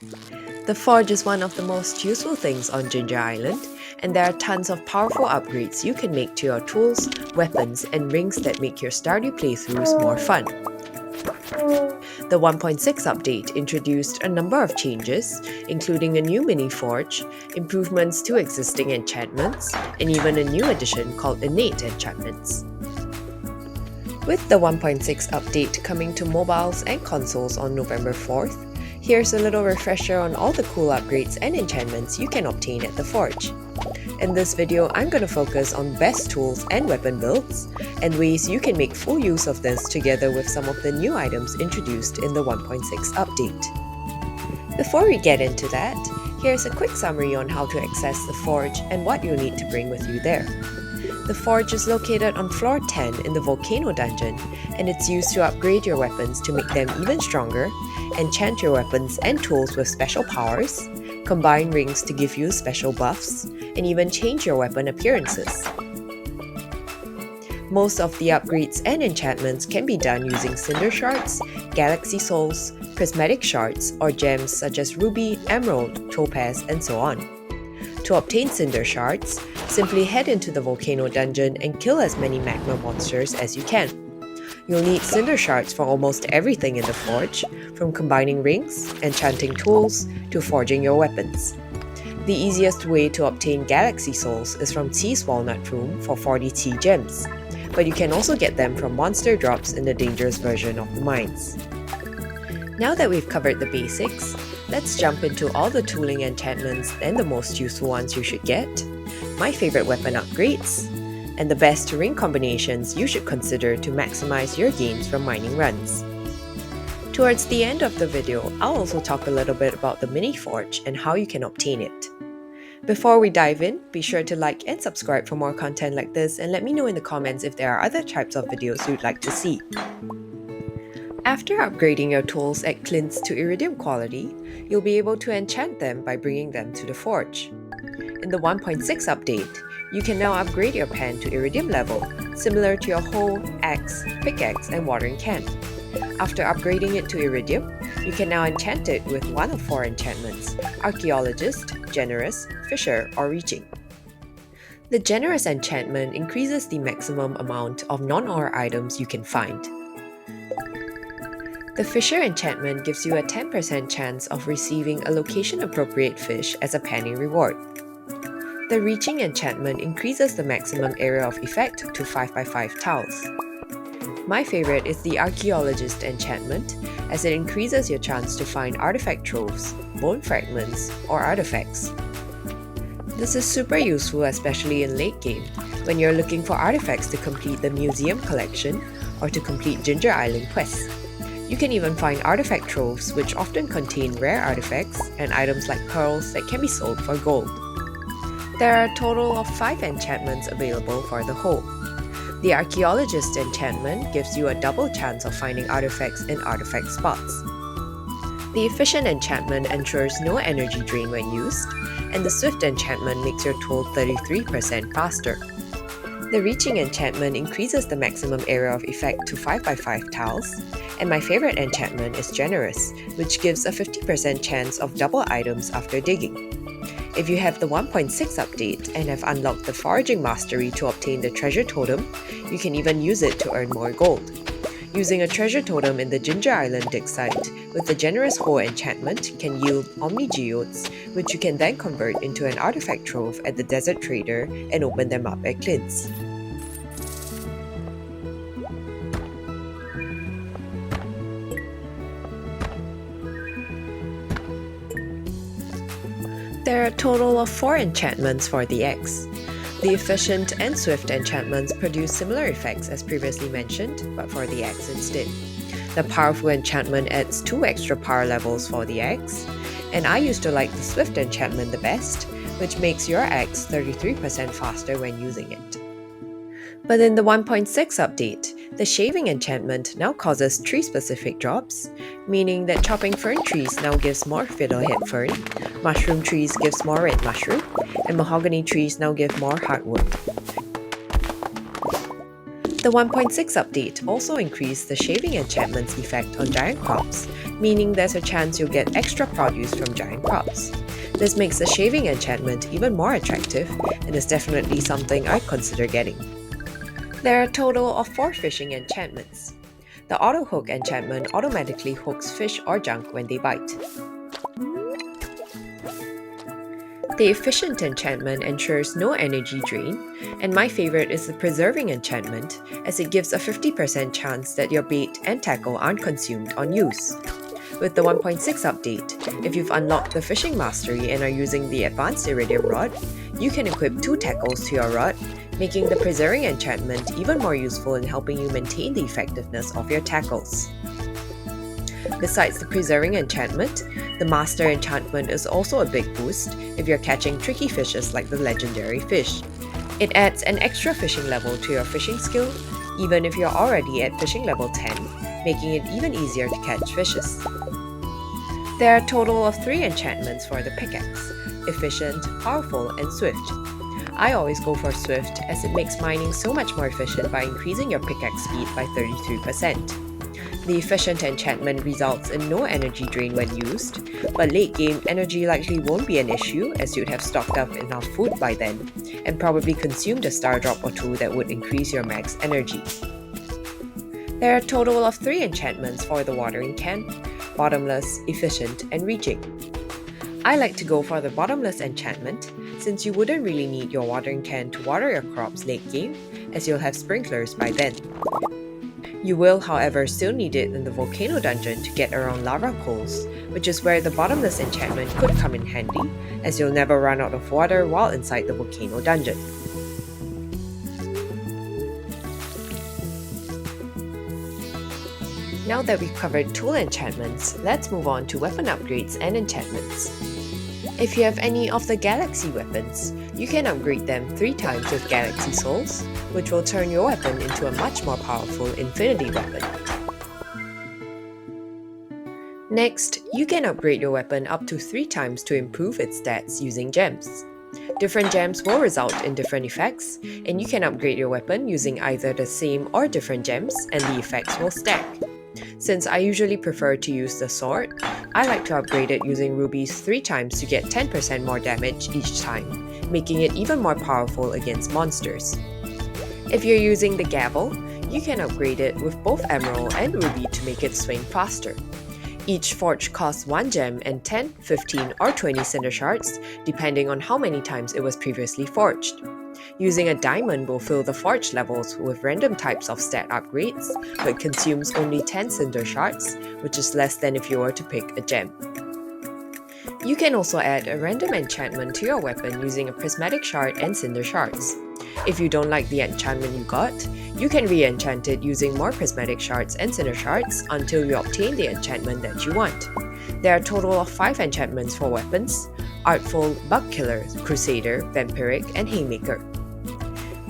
The forge is one of the most useful things on Ginger Island, and there are tons of powerful upgrades you can make to your tools, weapons, and rings that make your Stardew playthroughs more fun. The 1.6 update introduced a number of changes, including a new mini forge, improvements to existing enchantments, and even a new addition called Innate Enchantments. With the 1.6 update coming to mobiles and consoles on November 4th, here's a little refresher on all the cool upgrades and enchantments you can obtain at the Forge. In this video, I'm going to focus on best tools and weapon builds, and ways you can make full use of this together with some of the new items introduced in the 1.6 update. Before we get into that, here's a quick summary on how to access the Forge and what you'll need to bring with you there. The Forge is located on floor 10 in the Volcano Dungeon, and it's used to upgrade your weapons to make them even stronger, enchant your weapons and tools with special powers, combine rings to give you special buffs, and even change your weapon appearances. Most of the upgrades and enchantments can be done using Cinder Shards, Galaxy Souls, Prismatic Shards, or gems such as Ruby, Emerald, Topaz, and so on. To obtain Cinder Shards, simply head into the Volcano Dungeon and kill as many magma monsters as you can. You'll need Cinder Shards for almost everything in the Forge, from combining rings, enchanting tools, to forging your weapons. The easiest way to obtain Galaxy Souls is from T's Walnut Room for 40 T gems, but you can also get them from monster drops in the dangerous version of the mines. Now that we've covered the basics, let's jump into all the tooling enchantments and the most useful ones you should get, my favorite weapon upgrades, and the best ring combinations you should consider to maximize your gains from mining runs. Towards the end of the video, I'll also talk a little bit about the mini forge and how you can obtain it. Before we dive in, be sure to like and subscribe for more content like this, and let me know in the comments if there are other types of videos you'd like to see. After upgrading your tools at Clint's to Iridium quality, you'll be able to enchant them by bringing them to the forge. In the 1.6 update, you can now upgrade your pan to Iridium level, similar to your hoe, axe, pickaxe, and watering can. After upgrading it to Iridium, you can now enchant it with one of 4 enchantments: Archaeologist, Generous, Fisher, or Reaching. The Generous enchantment increases the maximum amount of non-ore items you can find. The Fisher enchantment gives you a 10% chance of receiving a location-appropriate fish as a panning reward. The Reaching enchantment increases the maximum area of effect to 5x5 tiles. My favorite is the Archaeologist enchantment, as it increases your chance to find artifact troves, bone fragments, or artifacts. This is super useful, especially in late game, when you're looking for artifacts to complete the museum collection or to complete Ginger Island quests. You can even find artifact troves, which often contain rare artifacts and items like pearls that can be sold for gold. There are a total of 5 enchantments available for the hoe. The Archaeologist enchantment gives you a double chance of finding artifacts in artifact spots. The Efficient enchantment ensures no energy drain when used, and the Swift enchantment makes your tool 33% faster. The Reaching enchantment increases the maximum area of effect to 5x5 tiles, and my favorite enchantment is Generous, which gives a 50% chance of double items after digging. If you have the 1.6 update and have unlocked the Foraging Mastery to obtain the Treasure Totem, you can even use it to earn more gold. Using a Treasure Totem in the Ginger Island dig site with the Generous Hoe enchantment can yield Omni Geodes, which you can then convert into an artifact trove at the Desert Trader and open them up at Clint's. There are a total of 4 enchantments for the axe. The Efficient and Swift enchantments produce similar effects as previously mentioned, but for the axe instead. The Powerful enchantment adds 2 extra power levels for the axe, and I used to like the Swift enchantment the best, which makes your axe 33% faster when using it. But in the 1.6 update, the Shaving enchantment now causes tree-specific drops, meaning that chopping fern trees now gives more fiddlehead fern, mushroom trees gives more red mushroom, and mahogany trees now give more hardwood. The 1.6 update also increased the Shaving enchantment's effect on giant crops, meaning there's a chance you'll get extra produce from giant crops. This makes the shaving enchantment even more attractive and is definitely something I'd consider getting. There are a total of 4 fishing enchantments. The auto hook enchantment automatically hooks fish or junk when they bite. The efficient enchantment ensures no energy drain, and my favorite is the preserving enchantment, as it gives a 50% chance that your bait and tackle aren't consumed on use. With the 1.6 update, if you've unlocked the fishing mastery and are using the advanced iridium rod, you can equip 2 tackles to your rod, making the preserving enchantment even more useful in helping you maintain the effectiveness of your tackles. Besides the preserving enchantment, the master enchantment is also a big boost if you're catching tricky fishes like the legendary fish. It adds an extra fishing level to your fishing skill, even if you're already at fishing level 10, making it even easier to catch fishes. There are a total of 3 enchantments for the pickaxe: efficient, powerful, and swift. I always go for swift as it makes mining so much more efficient by increasing your pickaxe speed by 33%. The efficient enchantment results in no energy drain when used, but late game energy likely won't be an issue as you'd have stocked up enough food by then, and probably consumed a star drop or 2 that would increase your max energy. There are a total of 3 enchantments for the watering can: bottomless, efficient, and reaching. I like to go for the bottomless enchantment since you wouldn't really need your watering can to water your crops late game, as you'll have sprinklers by then. You will, however, still need it in the volcano dungeon to get around lava coals, which is where the bottomless enchantment could come in handy, as you'll never run out of water while inside the volcano dungeon. Now that we've covered tool enchantments, let's move on to weapon upgrades and enchantments. If you have any of the Galaxy weapons, you can upgrade them 3 times with Galaxy Souls, which will turn your weapon into a much more powerful Infinity weapon. Next, you can upgrade your weapon up to 3 times to improve its stats using gems. Different gems will result in different effects, and you can upgrade your weapon using either the same or different gems, and the effects will stack. Since I usually prefer to use the sword, I like to upgrade it using rubies 3 times to get 10% more damage each time, making it even more powerful against monsters. If you're using the gavel, you can upgrade it with both emerald and ruby to make it swing faster. Each forge costs 1 gem and 10, 15, or 20 cinder shards, depending on how many times it was previously forged. Using a diamond will fill the forge levels with random types of stat upgrades, but consumes only 10 cinder shards, which is less than if you were to pick a gem. You can also add a random enchantment to your weapon using a prismatic shard and cinder shards. If you don't like the enchantment you got, you can re-enchant it using more prismatic shards and cinder shards until you obtain the enchantment that you want. There are a total of 5 enchantments for weapons: Artful, Bug Killer, Crusader, Vampiric, and Haymaker.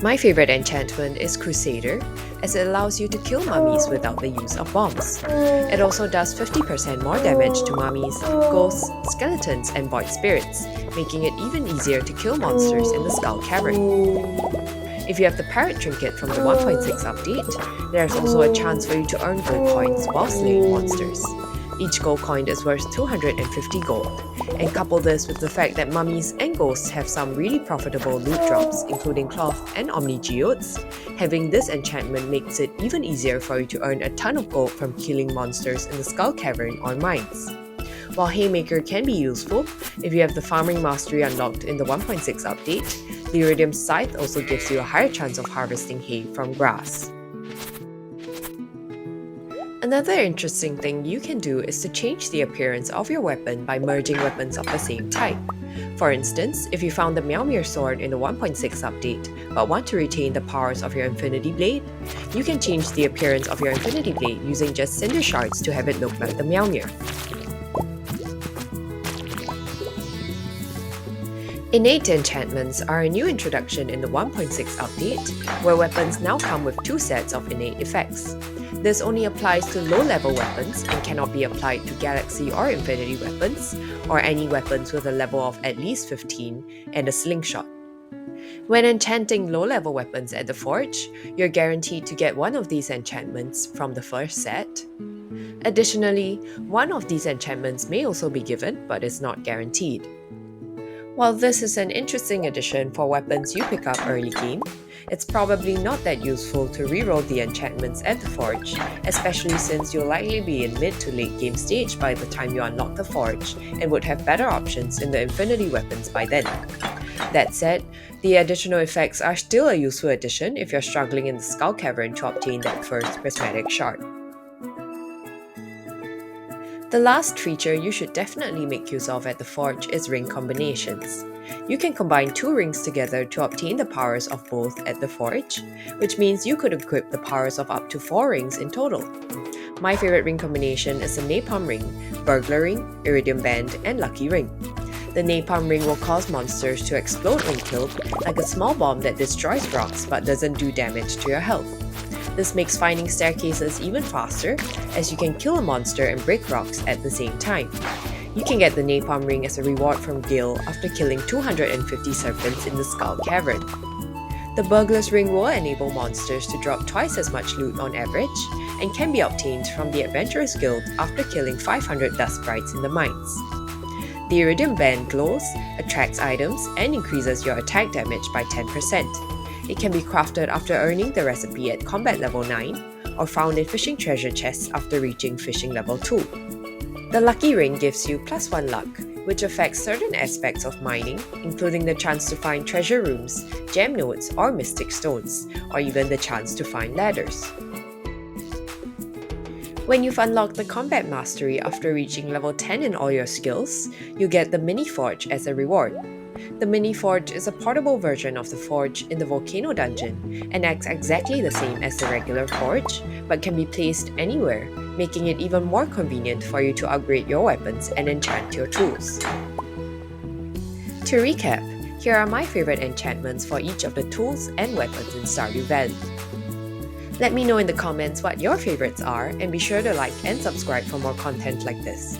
My favorite enchantment is Crusader, as it allows you to kill mummies without the use of bombs. It also does 50% more damage to mummies, ghosts, skeletons, and void spirits, making it even easier to kill monsters in the Skull Cavern. If you have the Parrot Trinket from the 1.6 update, there's also a chance for you to earn gold coins while slaying monsters. Each gold coin is worth 250 gold, and couple this with the fact that mummies and ghosts have some really profitable loot drops, including cloth and omni geodes. Having this enchantment makes it even easier for you to earn a ton of gold from killing monsters in the Skull Cavern or mines. While Haymaker can be useful, if you have the farming mastery unlocked in the 1.6 update, the Iridium Scythe also gives you a higher chance of harvesting hay from grass. Another interesting thing you can do is to change the appearance of your weapon by merging weapons of the same type. For instance, if you found the Meowmere sword in the 1.6 update, but want to retain the powers of your Infinity Blade, you can change the appearance of your Infinity Blade using just cinder shards to have it look like the Meowmere. Innate Enchantments are a new introduction in the 1.6 update, where weapons now come with 2 sets of innate effects. This only applies to low-level weapons and cannot be applied to Galaxy or Infinity weapons, or any weapons with a level of at least 15 and a slingshot. When enchanting low-level weapons at the forge, you're guaranteed to get one of these enchantments from the first set. Additionally, one of these enchantments may also be given, but is not guaranteed. While this is an interesting addition for weapons you pick up early game, it's probably not that useful to reroll the enchantments at the forge, especially since you'll likely be in mid to late game stage by the time you unlock the forge and would have better options in the infinity weapons by then. That said, the additional effects are still a useful addition if you're struggling in the Skull Cavern to obtain that first prismatic shard. The last feature you should definitely make use of at the forge is ring combinations. You can combine 2 rings together to obtain the powers of both at the forge, which means you could equip the powers of up to 4 rings in total. My favorite ring combination is the Napalm Ring, Burglar Ring, Iridium Band, and Lucky Ring. The Napalm Ring will cause monsters to explode when killed, like a small bomb that destroys rocks but doesn't do damage to your health. This makes finding staircases even faster, as you can kill a monster and break rocks at the same time. You can get the Napalm Ring as a reward from Gil after killing 250 serpents in the Skull Cavern. The Burglar's Ring will enable monsters to drop twice as much loot on average, and can be obtained from the Adventurers Guild after killing 500 dust sprites in the mines. The Iridium Band glows, attracts items, and increases your attack damage by 10%. It can be crafted after earning the recipe at combat level 9, or found in fishing treasure chests after reaching fishing level 2. The Lucky Ring gives you +1 luck, which affects certain aspects of mining, including the chance to find treasure rooms, gem nodes, or mystic stones, or even the chance to find ladders. When you've unlocked the Combat Mastery after reaching level 10 in all your skills, you get the Mini Forge as a reward. The Mini Forge is a portable version of the forge in the Volcano Dungeon and acts exactly the same as the regular forge, but can be placed anywhere, making it even more convenient for you to upgrade your weapons and enchant your tools. To recap, here are my favorite enchantments for each of the tools and weapons in Stardew Valley. Let me know in the comments what your favorites are, and be sure to like and subscribe for more content like this.